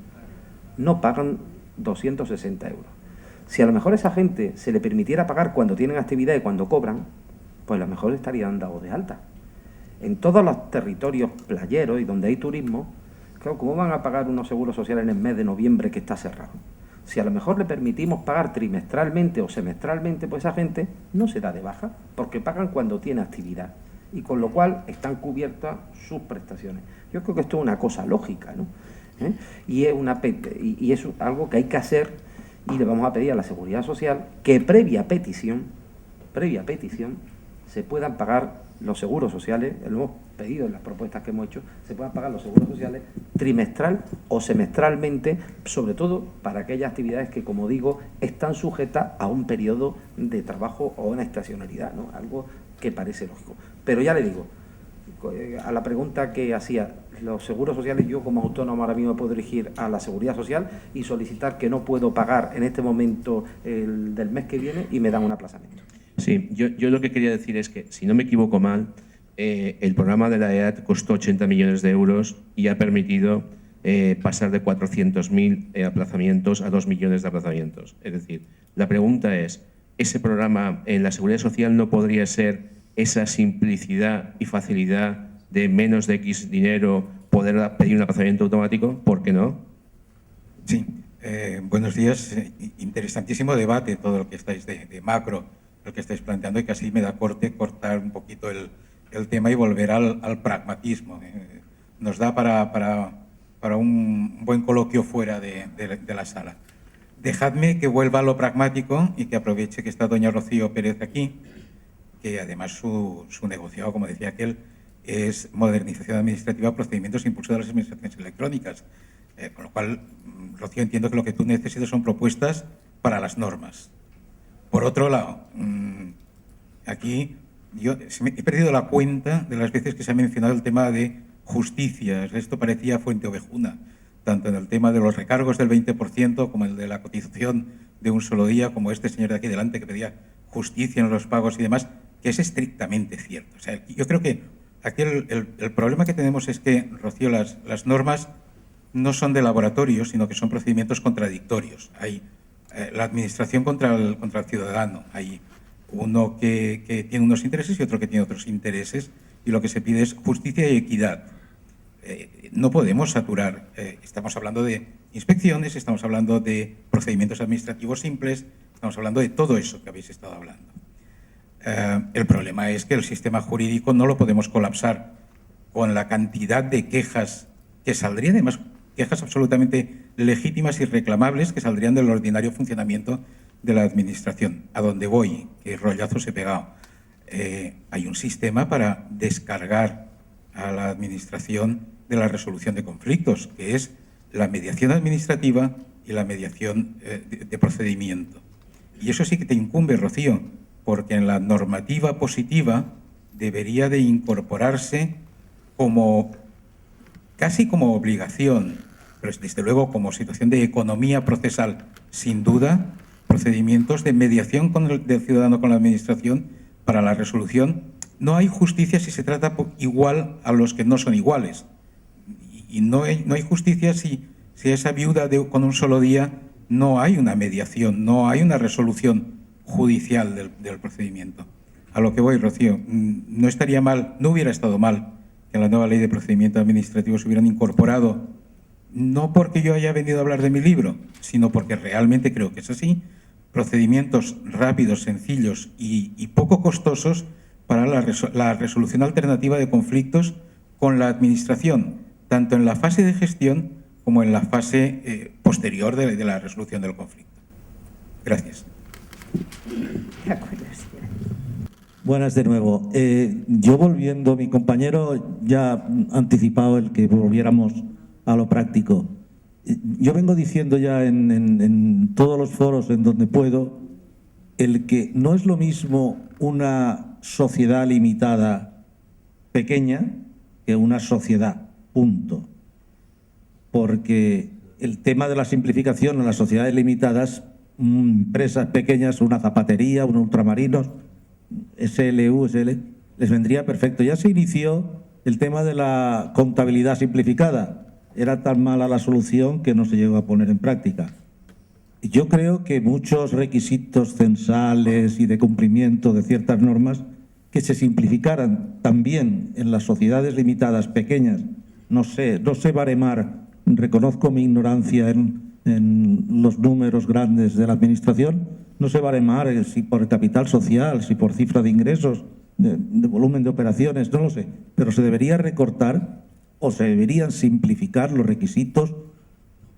no pagan 260 euros. Si a lo mejor esa gente se le permitiera pagar cuando tienen actividad y cuando cobran, pues a lo mejor estarían dados de alta. En todos los territorios playeros y donde hay turismo, claro, ¿cómo van a pagar unos seguros sociales en el mes de noviembre que está cerrado? Si a lo mejor le permitimos pagar trimestralmente o semestralmente, pues esa gente no se da de baja, porque pagan cuando tiene actividad, y con lo cual están cubiertas sus prestaciones. Yo creo que esto es una cosa lógica, ¿no? Y es algo que hay que hacer, y le vamos a pedir a la Seguridad Social que previa petición, se puedan pagar los seguros sociales, lo hemos pedido en las propuestas que hemos hecho, se puedan pagar los seguros sociales trimestral o semestralmente, sobre todo para aquellas actividades que, como digo, están sujetas a un periodo de trabajo o una estacionalidad, ¿no? Algo que parece lógico. Pero ya le digo, a la pregunta que hacía, los seguros sociales, yo como autónomo ahora mismo puedo dirigir a la Seguridad Social y solicitar que no puedo pagar en este momento el del mes que viene y me dan un aplazamiento. Sí, yo lo que quería decir es que, si no me equivoco mal, el programa de la EAT costó 80 millones de euros y ha permitido pasar de 400.000 aplazamientos a 2 millones de aplazamientos. Es decir, la pregunta es, ¿ese programa en la Seguridad Social no podría ser esa simplicidad y facilidad de menos de X dinero poder pedir un aplazamiento automático? ¿Por qué no? Sí, buenos días. Interesantísimo debate todo lo que estáis de macro, lo que estáis planteando, y casi me da cortar un poquito el tema y volver al pragmatismo. Nos da para un buen coloquio fuera de la sala. Dejadme que vuelva a lo pragmático y que aproveche que está doña Rocío Pérez aquí, que además su negociado, como decía aquel, es modernización administrativa, procedimientos e impulso de las administraciones electrónicas. Con lo cual, Rocío, entiendo que lo que tú necesitas son propuestas para las normas. Por otro lado, aquí yo he perdido la cuenta de las veces que se ha mencionado el tema de justicias. Esto parecía fuente ovejuna, tanto en el tema de los recargos del 20% como el de la cotización de un solo día, como este señor de aquí delante que pedía justicia en los pagos y demás, que es estrictamente cierto. O sea, yo creo que aquí el problema que tenemos es que, Rocío, las normas no son de laboratorio, sino que son procedimientos contradictorios. Hay la administración contra el ciudadano. Hay uno que tiene unos intereses y otro que tiene otros intereses, y lo que se pide es justicia y equidad. No podemos saturar. Estamos hablando de inspecciones, estamos hablando de procedimientos administrativos simples, estamos hablando de todo eso que habéis estado hablando. El problema es que el sistema jurídico no lo podemos colapsar con la cantidad de quejas que saldrían, además quejas absolutamente legítimas y reclamables que saldrían del ordinario funcionamiento de la administración. A donde voy, qué rollazo se he pegado. Hay un sistema para descargar a la administración de la resolución de conflictos, que es la mediación administrativa y la mediación de procedimiento. Y eso sí que te incumbe, Rocío, porque en la normativa positiva debería de incorporarse casi como obligación, pero desde luego como situación de economía procesal, sin duda, procedimientos de mediación del ciudadano con la administración para la resolución. No hay justicia si se trata igual a los que no son iguales. Y no hay justicia si esa viuda con un solo día no hay una mediación, no hay una resolución judicial del procedimiento. A lo que voy, Rocío, no estaría mal, no hubiera estado mal que en la nueva ley de procedimiento administrativo se hubieran incorporado, no porque yo haya venido a hablar de mi libro, sino porque realmente creo que es así, procedimientos rápidos, sencillos y poco costosos para la resolución alternativa de conflictos con la Administración, tanto en la fase de gestión como en la fase posterior de la resolución del conflicto. Gracias. De acuerdo, sí. Buenas de nuevo. Yo volviendo, mi compañero ya ha anticipado el que volviéramos a lo práctico. Yo vengo diciendo ya en todos los foros en donde puedo el que no es lo mismo una sociedad limitada pequeña que una sociedad, punto. Porque el tema de la simplificación en las sociedades limitadas, empresas pequeñas, una zapatería, un ultramarinos, SLU, SL, les vendría perfecto. Ya se inició el tema de la contabilidad simplificada. Era tan mala la solución que no se llegó a poner en práctica. Yo creo que muchos requisitos censales y de cumplimiento de ciertas normas que se simplificaran también en las sociedades limitadas pequeñas. No sé baremar, reconozco mi ignorancia en los números grandes de la Administración, no sé baremar si por capital social, si por cifra de ingresos, de volumen de operaciones, no lo sé, pero se debería recortar o se deberían simplificar los requisitos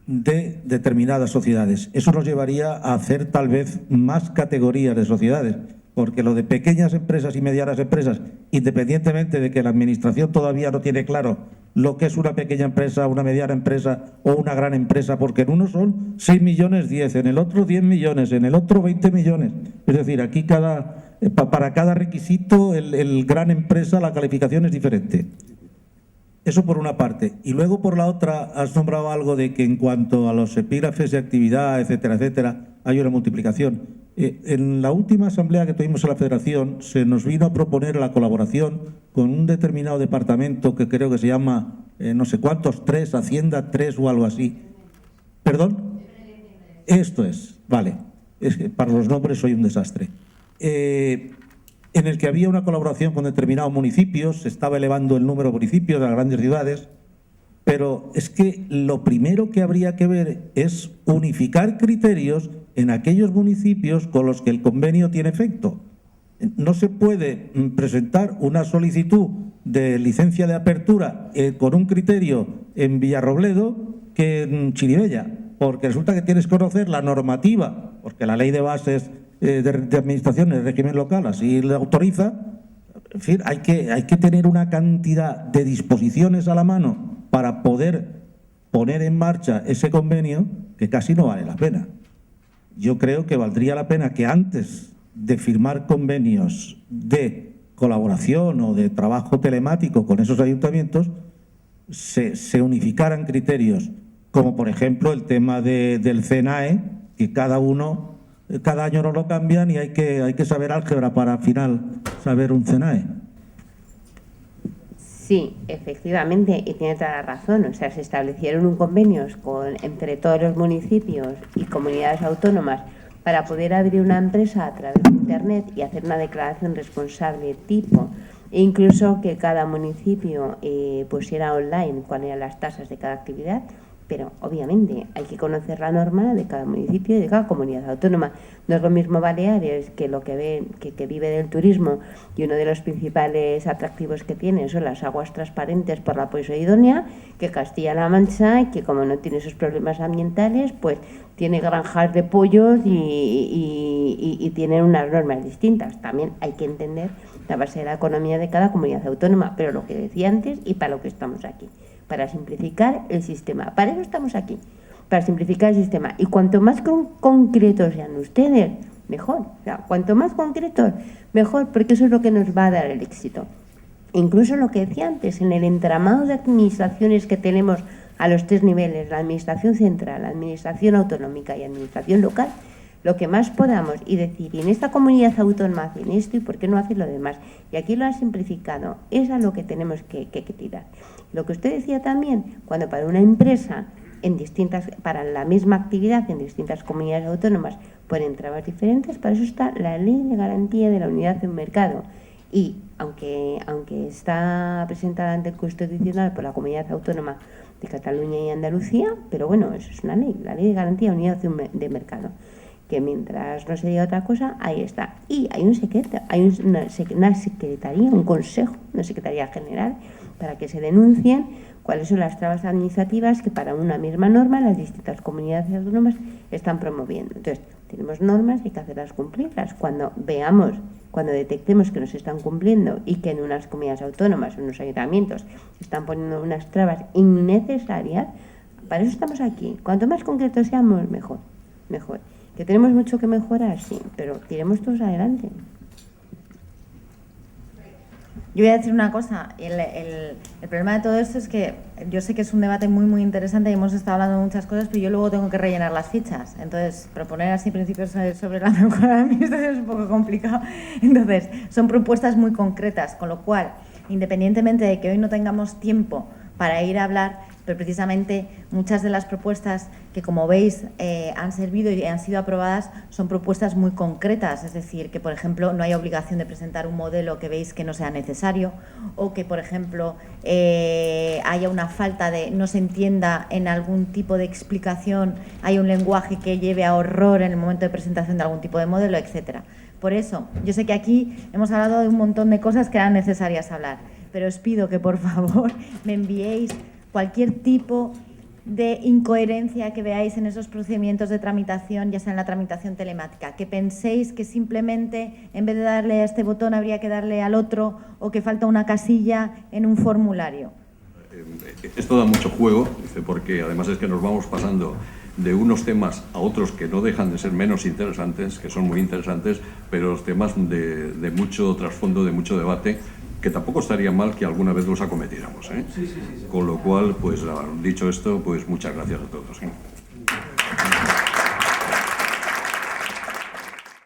de determinadas sociedades. Eso nos llevaría a hacer tal vez más categorías de sociedades, porque lo de pequeñas empresas y medianas empresas, independientemente de que la Administración todavía no tiene claro lo que es una pequeña empresa, una mediana empresa o una gran empresa, porque en uno son 6 millones 10, en el otro 10 millones, en el otro 20 millones. Es decir, aquí para cada requisito, el gran empresa, la calificación es diferente. Eso por una parte. Y luego por la otra has nombrado algo de que en cuanto a los epígrafes de actividad, etcétera, etcétera, hay una multiplicación. En la última asamblea que tuvimos en la Federación se nos vino a proponer la colaboración con un determinado departamento que creo que se llama, no sé cuántos, 3, Hacienda 3 o algo así. ¿Perdón? Esto es, vale. Es que para los nombres soy un desastre. En el que había una colaboración con determinados municipios, se estaba elevando el número de municipios de las grandes ciudades, pero es que lo primero que habría que ver es unificar criterios en aquellos municipios con los que el convenio tiene efecto. No se puede presentar una solicitud de licencia de apertura con un criterio en Villarrobledo que en Chirivella, porque resulta que tienes que conocer la normativa, porque la ley de bases de administración en el régimen local así le autoriza. En fin, hay que tener una cantidad de disposiciones a la mano para poder poner en marcha ese convenio que casi no vale la pena. Yo creo que valdría la pena que antes de firmar convenios de colaboración o de trabajo telemático con esos ayuntamientos se unificaran criterios, como por ejemplo el tema del CNAE, que cada año no lo cambian y hay que saber álgebra para al final saber un CNAE. Sí, efectivamente, y tiene toda la razón. O sea, se establecieron convenios entre todos los municipios y comunidades autónomas para poder abrir una empresa a través de Internet y hacer una declaración responsable tipo, e incluso que cada municipio pusiera online cuáles eran las tasas de cada actividad. Pero obviamente hay que conocer la norma de cada municipio y de cada comunidad autónoma. No es lo mismo Baleares, que lo que vive del turismo y uno de los principales atractivos que tiene son las aguas transparentes por la Poseidónia, que Castilla-La Mancha, que como no tiene esos problemas ambientales, pues tiene granjas de pollos y tienen unas normas distintas. También hay que entender la base de la economía de cada comunidad autónoma, pero lo que decía antes y para lo que estamos aquí. Para simplificar el sistema. Para eso estamos aquí, para simplificar el sistema. Y cuanto más concretos sean ustedes, mejor. O sea, cuanto más concretos, mejor, porque eso es lo que nos va a dar el éxito. Incluso lo que decía antes, en el entramado de administraciones que tenemos a los 3 niveles, la administración central, la administración autonómica y administración local, lo que más podamos y decir, y en esta comunidad autónoma hacen esto y por qué no hacen lo demás. Y aquí lo han simplificado, es a lo que tenemos que tirar. Lo que usted decía también, cuando para una empresa, para la misma actividad en distintas comunidades autónomas, ponen trabas diferentes, para eso está la Ley de Garantía de la Unidad de un Mercado. Y aunque está presentada ante el Constitucional por la Comunidad Autónoma de Cataluña y Andalucía, pero bueno, eso es una ley, la Ley de Garantía de la Unidad de Mercado. que mientras no se diga otra cosa, ahí está. Y hay un secreto, hay una secretaría, un consejo, una secretaría general, para que se denuncien cuáles son las trabas administrativas que para una misma norma las distintas comunidades autónomas están promoviendo. Entonces, tenemos normas y hay que hacerlas cumplirlas. Cuando veamos, cuando detectemos que no se están cumpliendo y que en unas comunidades autónomas, en unos ayuntamientos, se están poniendo unas trabas innecesarias, para eso estamos aquí. Cuanto más concretos seamos, mejor. Mejor. ¿Que tenemos mucho que mejorar? Sí, pero tiremos todos adelante. Yo voy a decir una cosa, el problema de todo esto es que yo sé que es un debate muy, muy interesante y hemos estado hablando de muchas cosas, pero yo luego tengo que rellenar las fichas. Entonces, proponer así principios sobre la mejora administrativa es un poco complicado. Entonces, son propuestas muy concretas, con lo cual, independientemente de que hoy no tengamos tiempo para ir a hablar, pero precisamente muchas de las propuestas que, como veis, han servido y han sido aprobadas son propuestas muy concretas, es decir, que, por ejemplo, no hay obligación de presentar un modelo que veis que no sea necesario, o que, por ejemplo, haya una falta de, no se entienda en algún tipo de explicación, hay un lenguaje que lleve a horror en el momento de presentación de algún tipo de modelo, etcétera. Por eso, yo sé que aquí hemos hablado de un montón de cosas que eran necesarias hablar, pero os pido que, por favor, me enviéis cualquier tipo de incoherencia que veáis en esos procedimientos de tramitación, ya sea en la tramitación telemática, que penséis que simplemente en vez de darle a este botón habría que darle al otro, o que falta una casilla en un formulario. Esto da mucho juego, porque además es que nos vamos pasando de unos temas a otros que no dejan de ser menos interesantes, que son muy interesantes, pero los temas de mucho trasfondo, de mucho debate, que tampoco estaría mal que alguna vez los acometiéramos, ¿eh? Sí. Con lo cual, pues dicho esto, pues muchas gracias a todos, ¿eh?